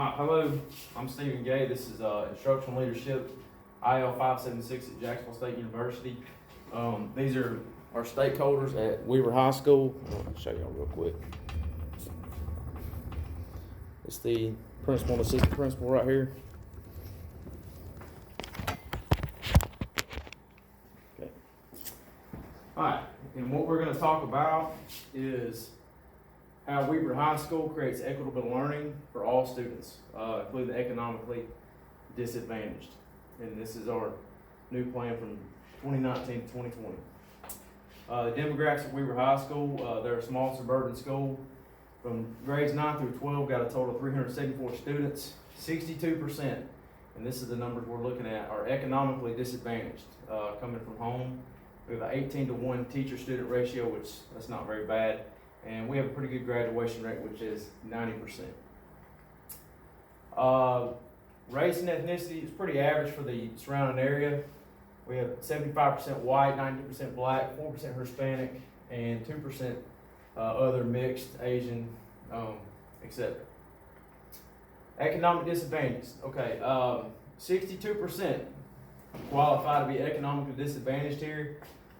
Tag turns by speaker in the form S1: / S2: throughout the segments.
S1: Hello, I'm Stephen Gay. This is Instructional Leadership, IL 576 at Jacksonville State University. These are our stakeholders at Weaver High School. I'll show y'all real quick. It's the principal and assistant principal right here. Okay. All right, and what we're going to talk about is how Weaver High School creates equitable learning for all students, including the economically disadvantaged. And this is our new plan from 2019 to 2020. The demographics of Weaver High School, they're a small suburban school. From grades 9 through 12, got a total of 374 students, 62%, and this is the numbers we're looking at, are economically disadvantaged, coming from home. We have an 18-to-1 teacher-student ratio, which that's not very bad. And we have a pretty good graduation rate, which is 90%. Race and ethnicity is pretty average for the surrounding area. We have 75% white, 90% black, 4% Hispanic, and 2% other mixed, Asian, etc. Economic disadvantages. Okay, 62% qualify to be economically disadvantaged here.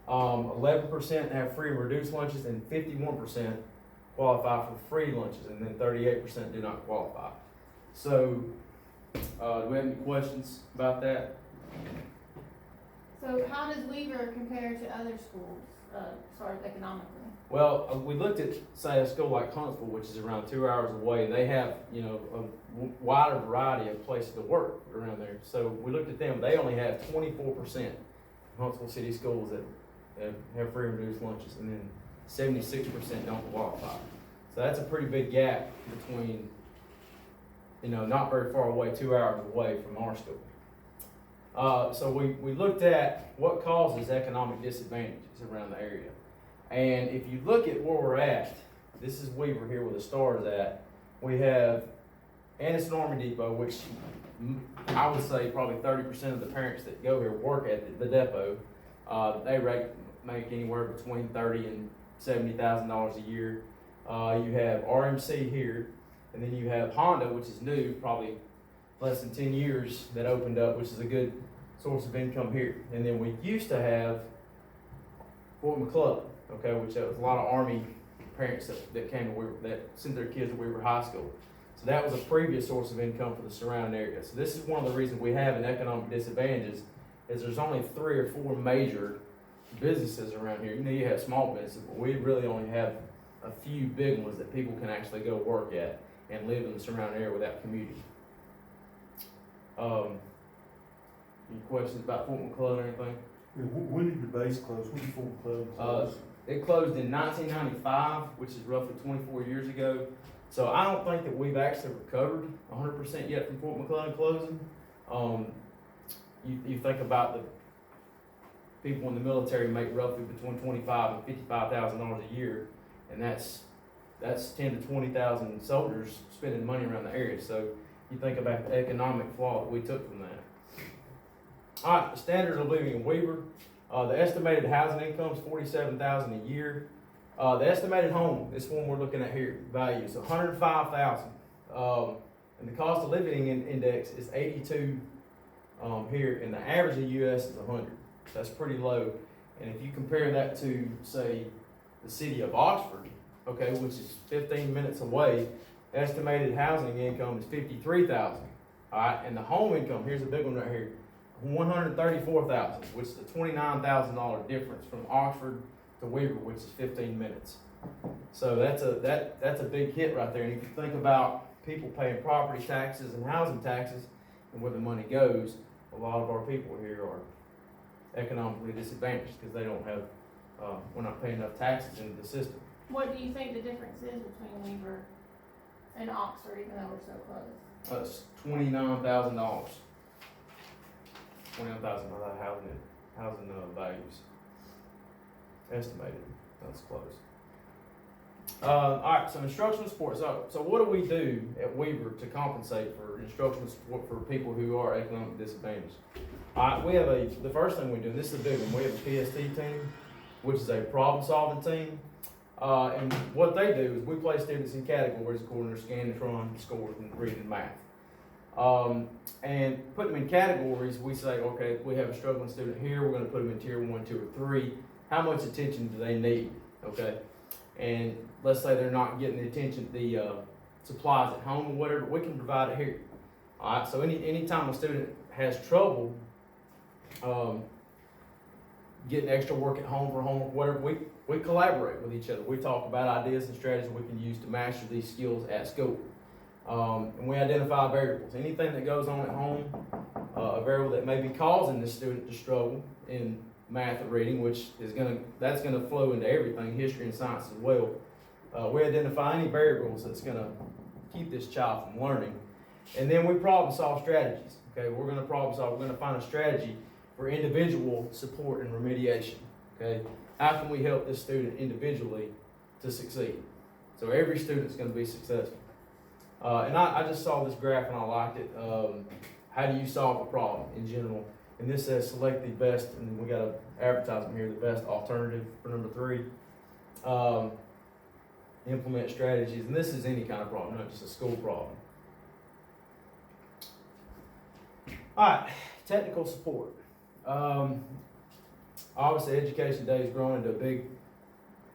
S1: 11% have free and reduced lunches, and 51% qualify for free lunches, and then 38% do not qualify. So, do we have any questions about that?
S2: So how does Weaver compare to other schools, as far as economically?
S1: Well, we looked at, say, a school like Huntsville, which is around 2 hours away. They have, a wider variety of places to work around there. So we looked at them. They only have 24% Huntsville City schools that have free and reduced lunches, and then 76% don't qualify. So that's a pretty big gap between, not very far away, 2 hours away from our school. So we looked at what causes economic disadvantages around the area. And if you look at where we're at, this is Weaver here where the stars at. We have Anderson Army Depot, which I would say probably 30% of the parents that go here work at the depot. They make anywhere between $30,000 and $70,000 a year. You have RMC here, and then you have Honda, which is new, probably less than 10 years that opened up, which is a good source of income here. And then we used to have Fort McClellan, okay, which was a lot of Army parents that came to Weaver, that sent their kids to Weaver High School. So that was a previous source of income for the surrounding area. So this is one of the reasons we have an economic disadvantages, is there's only 3 or 4 major businesses around here. You have small businesses, but we really only have a few big ones that people can actually go work at and live in the surrounding area without commuting. Any questions about Fort McClellan or anything?
S3: Yeah, when did the base close? When did Fort McClellan close?
S1: It closed in 1995, which is roughly 24 years ago. So I don't think that we've actually recovered 100% yet from Fort McClellan closing. You think about the people in the military make roughly between $25,000 and $55,000 a year, and that's 10 to 20,000 soldiers spending money around the area. So you think about the economic flaw that we took from that. All right, the standards of living in Weaver. The estimated housing income is $47,000 a year. The estimated home, this one we're looking at here, value is $105,000. And the cost of living index is 82 here, and the average in the U.S. is 100. That's pretty low. And if you compare that to, say, the city of Oxford, okay, which is 15 minutes away, estimated housing income is $53,000. All right, and the home income, here's a big one right here, $134,000, which is a $29,000 difference from Oxford to Weaver, which is 15 minutes. So that's a big hit right there. And if you think about people paying property taxes and housing taxes and where the money goes, a lot of our people here are economically disadvantaged because they don't have, we're not paying enough taxes into the system.
S2: What do you think the difference is between Weaver and Oxford, even though we're so close?
S1: That's $29,000. $29,000 housing values estimated. That's close. All right, so instructional support. So what do we do at Weaver to compensate for instructional support for people who are economically disadvantaged? All right, we have the first thing we do, and this is a big one, we have a PST team, which is a problem-solving team. And what they do is we place students in categories according to their Scantron scores in reading and math. And put them in categories. We say, okay, we have a struggling student here, we're gonna put them in tier 1, 2, or 3. How much attention do they need, okay? And let's say they're not getting the attention, the supplies at home or whatever, we can provide it here. All right, so anytime a student has trouble getting extra work at home for homework, whatever, we collaborate with each other. We talk about ideas and strategies we can use to master these skills at school. And we identify variables. Anything that goes on at home, a variable that may be causing the student to struggle in math or reading, which is that's gonna flow into everything, history and science as well. We identify any variables that's gonna keep this child from learning. And then we problem solve strategies. Okay, we're gonna problem solve, we're gonna find a strategy for individual support and remediation. Okay, how can we help this student individually to succeed? So every student's gonna be successful. And I just saw this graph and I liked it. How do you solve a problem in general? And this says select the best, and we got an advertisement here, the best alternative for number 3. Implement strategies, and this is any kind of problem, not just a school problem. All right, technical support. Obviously, education today is growing into a big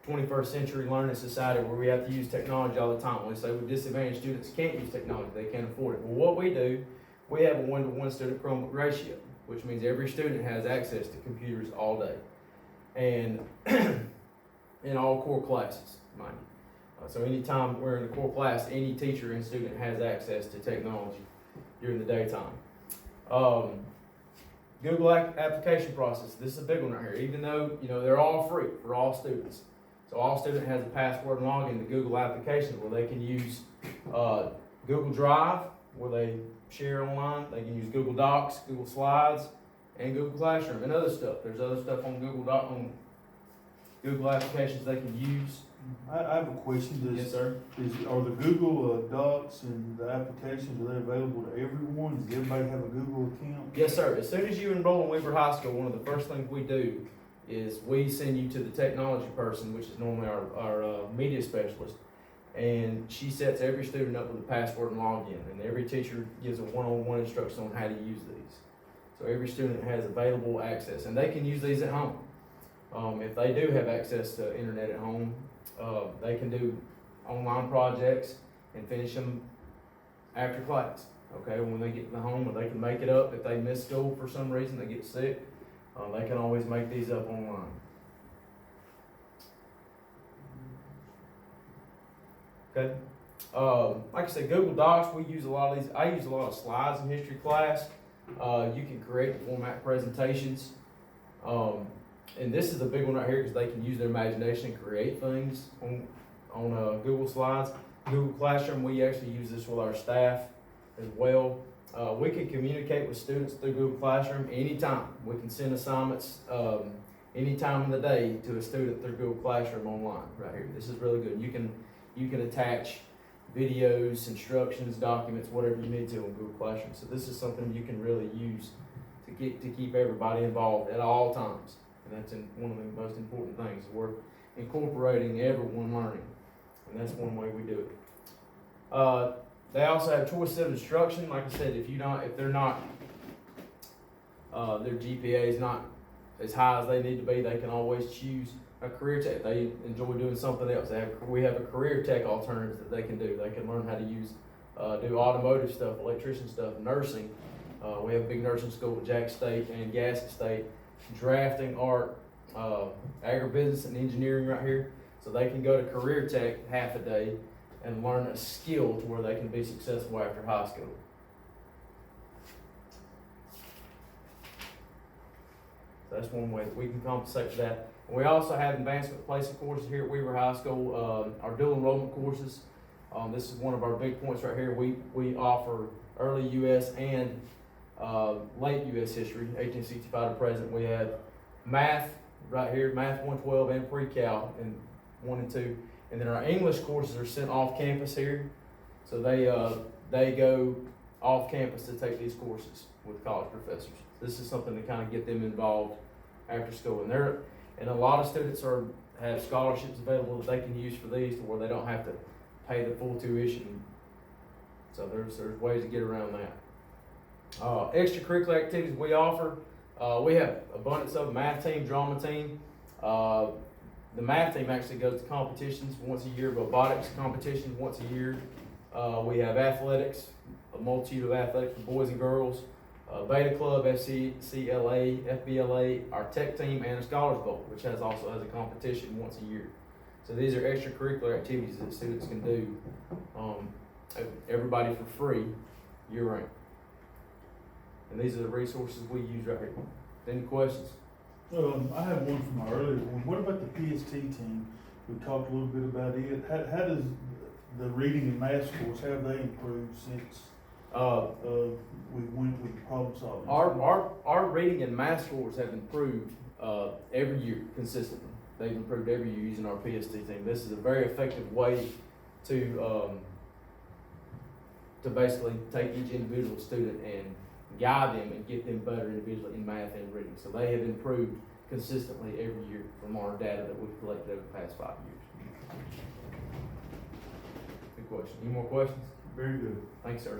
S1: 21st century learning society where we have to use technology all the time. We say with disadvantaged students can't use technology, they can't afford it. Well, what we do, we have a 1-to-1 student Chromebook ratio, which means every student has access to computers all day. And in all core classes, mind you. So anytime we're in a core class, any teacher and student has access to technology during the daytime. Google application process, this is a big one right here. Even though, they're all free for all students. So all student has a password and login to Google applications where they can use Google Drive, where they share online. They can use Google Docs, Google Slides, and Google Classroom, and other stuff. There's other stuff on Google applications they can use.
S3: I have a question.
S1: Yes, sir.
S3: Are the Google Docs and the applications, are they available to everyone? Does everybody have a Google account?
S1: Yes, sir. As soon as you enroll in Weaver High School, one of the first things we do is we send you to the technology person, which is normally our media specialist, and she sets every student up with a password and login, and every teacher gives a one-on-one instruction on how to use these. So every student has available access, and they can use these at home. If they do have access to internet at home, they can do online projects and finish them after class. Okay, when they get to home, or they can make it up. If they miss school for some reason, they get sick, they can always make these up online. Okay, like I said, Google Docs, we use a lot of these. I use a lot of slides in history class. You can create format presentations. And this is a big one right here because they can use their imagination and create things on Google Slides. Google Classroom, we actually use this with our staff as well. We can communicate with students through Google Classroom anytime. We can send assignments any time of the day to a student through Google Classroom online right here. This is really good. You can attach videos, instructions, documents, whatever you need to on Google Classroom. So this is something you can really use to keep everybody involved at all times. And that's one of the most important things. We're incorporating everyone learning, and that's one way we do it. They also have choice of instruction. Like I said, if they're not, their GPA is not as high as they need to be, they can always choose a career tech. They enjoy doing something else. We have a career tech alternative that they can do. They can learn how to do automotive stuff, electrician stuff, nursing. We have a big nursing school at Jack State and Gasket State. Drafting, art, agribusiness, and engineering right here. So they can go to career tech half a day and learn a skill to where they can be successful after high school. So that's one way that we can compensate for that. And we also have advancement placement courses here at Weaver High School, our dual enrollment courses. This is one of our big points right here. We offer early U.S. and late U.S. history, 1865 to present. We have math right here, math 112 and pre-cal in 1 and 2. And then our English courses are sent off campus here. So they go off campus to take these courses with college professors. This is something to kind of get them involved after school. And a lot of students have scholarships available that they can use for these to where they don't have to pay the full tuition. So there's ways to get around that. Extracurricular activities we offer, we have abundance of math team, drama team. The math team actually goes to competitions once a year, robotics competitions once a year. We have athletics, a multitude of athletics for boys and girls. Beta Club, FCCLA, FBLA, our tech team, and a Scholars Bowl, which also has a competition once a year. So these are extracurricular activities that students can do, everybody for free, year round. And these are the resources we use right here. Any questions?
S3: I have one from my earlier one. What about the PST team? We talked a little bit about it. How does the reading and math scores, how have they improved since we went with problem solving?
S1: Our reading and math scores have improved every year consistently. They've improved every year using our PST team. This is a very effective way to basically take each individual student and guide them and get them better individually in math and reading. So they have improved consistently every year from our data that we've collected over the past 5 years. Good question. Any more questions?
S3: Very good.
S1: Thanks, sir.